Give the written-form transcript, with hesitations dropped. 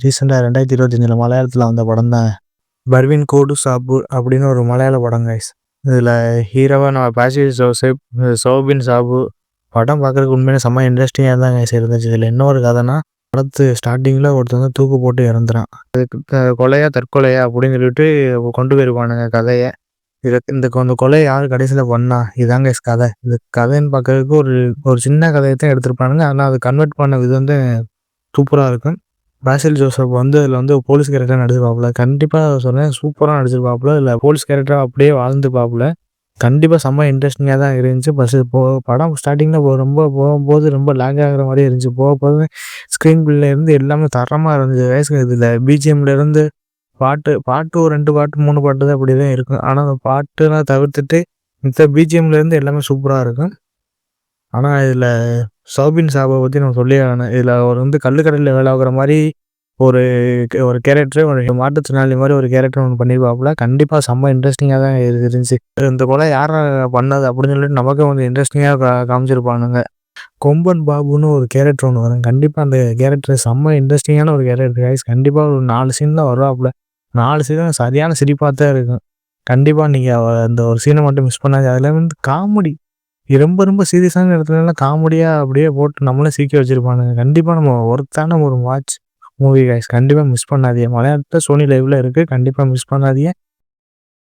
ரீசெண்டா 2025ல மலையாளத்துல வந்த படம் தான். பர்வீன் கோடு சாபு அப்படின்னு ஒரு மலையாள படம் கைஸ். இதுல ஹீரோவா நம்ம பாசில் ஜோசப், சோபின் சாபு. படம் பார்க்கறதுக்கு உண்மையிலே செம்ம இன்ட்ரெஸ்டிங்கா தான் கைஸ் இருந்துச்சு. இதுல என்ன ஒரு கதைன்னா, படத்து ஸ்டார்டிங்ல ஒருத்தன் வந்து தூக்கு போட்டு இறந்துறான். அதுக்கு கொலையா தற்கொலையா அப்படின்னு சொல்லிட்டு கொண்டு போயிருப்பானுங்க கதைய. இந்த கொலையை யாரு கடைசியில பண்ணா, இதாங்க கைஸ் கதை. இந்த கதைன்னு பார்க்கறதுக்கு ஒரு ஒரு சின்ன கதையை தான் எடுத்திருப்பானுங்க. ஆனா அது கன்வெர்ட் பண்ண விதம் வந்து சூப்பரா இருக்கும். பாசில் ஜோசப் வந்து அதில் வந்து போலீஸ் கேரக்டராக நடிச்சிருப்பாப்புல. கண்டிப்பாக சொல்கிறேன், சூப்பராக நடிச்சிருப்பாப்புல. இல்லை போலீஸ் கேரக்டராக அப்படியே வாழ்ந்துப்பாப்புல. கண்டிப்பாக செம்ம இன்ட்ரெஸ்டிங்காக தான் இருந்துச்சு. படம் ஸ்டார்டிங்கில் ரொம்ப போகும்போது ரொம்ப லேக் ஆகிற மாதிரியே இருந்துச்சு. போக போக ஸ்க்ரீன் பில்லேருந்து எல்லாமே தரமாக இருந்துச்சு. வயசுக்கு இதில் பிஜிஎம்லேருந்து பாட்டு ஒரு 2 பாட்டு 3 பாட்டு தான் அப்படி தான் இருக்கும். ஆனால் அந்த பாட்டுலாம் தவிர்த்துட்டு மித்த பிஜிஎம்லேருந்து எல்லாமே சூப்பராக இருக்கும். ஆனால் இதில் சோபின் சாபை பற்றி நான் சொல்லி ஆகணும். இதில் அவர் வந்து கல்லுக்கடையில் வேலை ஆகுற மாதிரி ஒரு ஒரு கேரக்டர், ஒரு மாற்றுத்திறனாளி மாதிரி ஒரு கேரக்டர் ஒன்று பண்ணியிருப்பாப்புல. கண்டிப்பாக செம்ம இன்ட்ரெஸ்டிங்காக தான் இருந்துச்சு. இந்த கொலை யாரை பண்ணது அப்படின்னு சொல்லிட்டு நமக்கு கொஞ்சம் இன்ட்ரெஸ்டிங்காக காமிச்சிருப்பானுங்க. கொம்பன் பாபுன்னு ஒரு கேரக்டர் ஒன்று வரும். கண்டிப்பாக அந்த கேரக்டர் செம்ம இன்ட்ரெஸ்டிங்கான ஒரு கேரக்டர் கைஸ். கண்டிப்பாக ஒரு 4 சீன் தான் வருவாப்புல. 4 சீனும் சரியான சிரிப்பாக தான் இருக்கும். கண்டிப்பாக நீங்கள் அந்த ஒரு சீனை மட்டும் மிஸ் பண்ணாது. அதில் வந்து காமெடி ரொம்ப ரொம்ப சீரியஸான இடத்துலலாம் காமெடியாக அப்படியே போட்டு நம்மளும் சிரிக்க வச்சுருப்பானுங்க. கண்டிப்பாக நம்ம ஒர்த்தான ஒரு வாட்ச் மூவி கைஸ். கண்டிப்பாக மிஸ் பண்ணாதீங்க. மலையாளத்தில் சோனி லைவ்ல இருக்குது. கண்டிப்பாக மிஸ் பண்ணாதீங்க.